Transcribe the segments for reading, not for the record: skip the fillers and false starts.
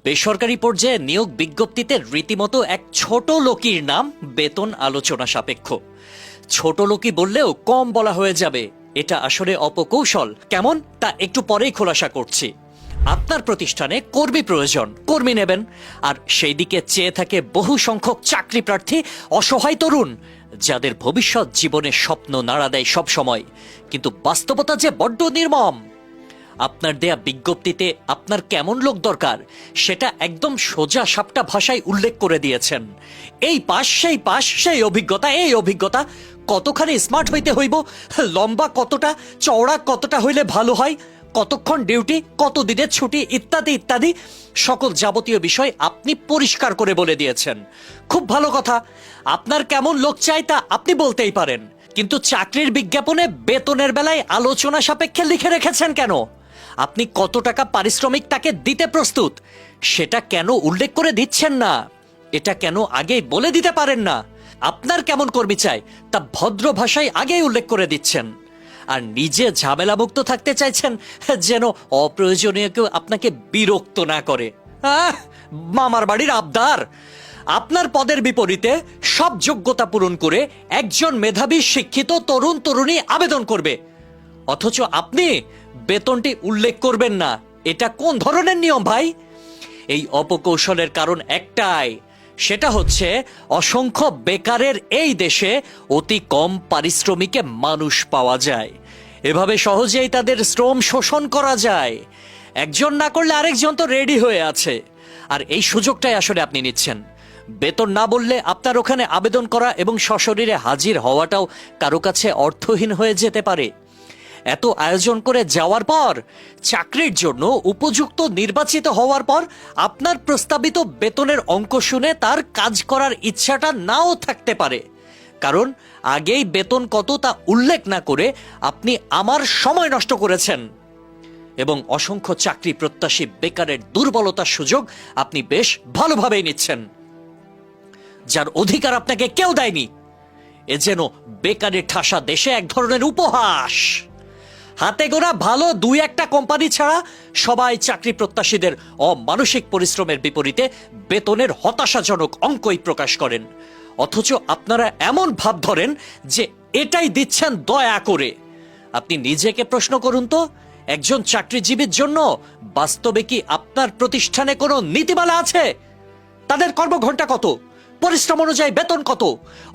বেসরকারি পর্যায়ে নিয়োগ বিজ্ঞপ্তিতে রীতিমতো এক ছোট লোকির নাম বেতন আলোচনা সাপেক্ষ। ছোট লোকি বললেও কম বলা হয়ে যাবে, এটা আসলে অপকৌশল। কেমন তা একটু পরেই খোলাসা করছি। আপনার প্রতিষ্ঠানে কর্মী প্রয়োজন, কর্মী নেবেন, আর সেই দিকে চেয়ে থাকে বহু সংখ্যক চাকরি প্রার্থী, অসহায় তরুণ যাদের ভবিষ্যৎ জীবনের স্বপ্ন নাড়া দেয় সব সময়, কিন্তু বাস্তবতা যে বড্ড নির্মম। আপনার দেয়া বিজ্ঞপ্তিতে আপনার কেমন লোক দরকার সেটা একদম সোজা সাপটা ভাষায় উল্লেখ করে দিয়েছেন। এই পাশ সেই পাশ, সেই অভিজ্ঞতা এই অভিজ্ঞতা, কতখানি স্মার্ট হইতে হইব, লম্বা কতটা, চওড়া কতটা হইলে ভালো হয়, কতক্ষণ ডিউটি, কত দিনের ছুটি, ইত্যাদি ইত্যাদি সকল যাবতীয় বিষয় আপনি পরিষ্কার করে বলে দিয়েছেন। খুব ভালো কথা, আপনার কেমন লোক চাই তা আপনি বলতেই পারেন, কিন্তু চাকরির বিজ্ঞাপনে বেতনের বেলায় আলোচনা সাপেক্ষে লিখে রেখেছেন কেন? আপনি কত টাকা পারিশ্রমিক তাকে দিতে প্রস্তুত সেটা কেন উল্লেখ করে দিচ্ছেন না? এটা কেন আগেই বলে দিতে পারেন না? আপনার কেমন কর্মী চাই তা ভদ্র ভাষায় আগেই উল্লেখ করে দিচ্ছেন, আর নিজে ঝামেলামুক্ত থাকতে চাইছেন যেন অপ্রয়োজনীয় কেউ আপনাকে বিরক্ত না করে। মামার বাড়ির আবদার। আপনার পদের বিপরীতে সব যোগ্যতা পূরণ করে একজন মেধাবী শিক্ষিত তরুণ তরুণী আবেদন করবে, অথচ আপনি বেতনটি উল্লেখ করবেন না। এটা কোন ধরনের নিয়ম ভাই? এই অপকৌশলের কারণ একটাই, সেটা হচ্ছে অসংখ্য বেকারের এই দেশে অতি কম পারিশ্রমিকে মানুষ পাওয়া যায়। এভাবে সহজেই তাদের শ্রম শোষণ করা যায়। একজন না করলে আরেকজন তো রেডি হয়ে আছে, আর এই সুযোগটাই আসলে আপনি নিচ্ছেন। বেতন না বললে আপনার ওখানে আবেদন করা এবং সশরীরে হাজির হওয়াটাও কারো কাছে অর্থহীন হয়ে যেতে পারে। এত আয়োজন করে যাওয়ার পর, চাকরির জন্য উপযুক্ত নির্বাচিত হওয়ার পর আপনার প্রস্তাবিত বেতনের অঙ্ক শুনে তার কাজ করার ইচ্ছাটা নাও থাকতে পারে, কারণ আগেই বেতন কত তা উল্লেখ না করে আপনি আমার সময় নষ্ট করেছেন, এবং অসংখ্য চাকরি প্রত্যাশী বেকারের দুর্বলতার সুযোগ আপনি বেশ ভালোভাবেই নিচ্ছেন, যার অধিকার আপনাকে কেউ দেয়নি। এ যেন বেকারের ঠাসা দেশে এক ধরনের উপহাস। হাতে গোনা ভালো দুই একটা কোম্পানি ছাড়া সবাই চাকরি প্রত্যাশীদের অমানসিক পরিশ্রমের বিপরীতে বেতনের হতাশাজনক অঙ্কই প্রকাশ করেন, অথচ আপনারা এমন ভাব ধরেন যে এটাই দিচ্ছেন দয়া করে। আপনি নিজেকে প্রশ্ন করুন তো, একজন চাকরিজীবীর জন্য বাস্তবে কি আপনার প্রতিষ্ঠানে কোনো নীতিমালা আছে? তাদের কর্মঘণ্টা কত, পরিশ্রম অনুযায়ী বেতন কত,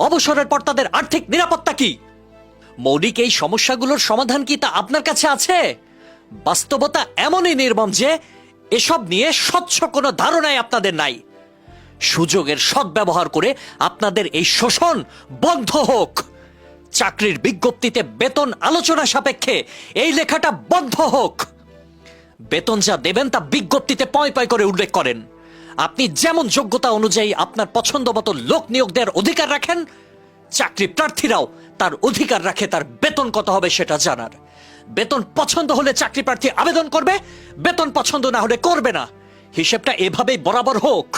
অবসরের পর তাদের আর্থিক নিরাপত্তা কি? মৌলিক এই সমস্যাগুলোর সমাধান কি তা আপনার কাছে আছে? বাস্তবতা এমনই নির্মম যে এসব নিয়ে স্বচ্ছ কোনো ধারণাই আপনাদের নাই। সুযোগের সদ্ব্যবহার করে আপনাদের এই শোষণ বন্ধ হোক। চাকরির বিজ্ঞপ্তিতে বেতন আলোচনা সাপেক্ষে এই লেখাটা বন্ধ হোক। বেতন যা দেবেন তা বিজ্ঞপ্তিতে পয় পয় করে উল্লেখ করেন। আপনি যেমন যোগ্যতা অনুযায়ী আপনার পছন্দ মতো লোক নিয়োগ দেওয়ার অধিকার রাখেন, চাকরি প্রার্থীরাও তার অধিকার রাখে তার বেতন কত হবে সেটা জানার। বেতন পছন্দ হলে চাকরি প্রার্থী আবেদন করবে, বেতন পছন্দ না হলে করবে না। হিসেবটা এভাবেই বরাবর হোক।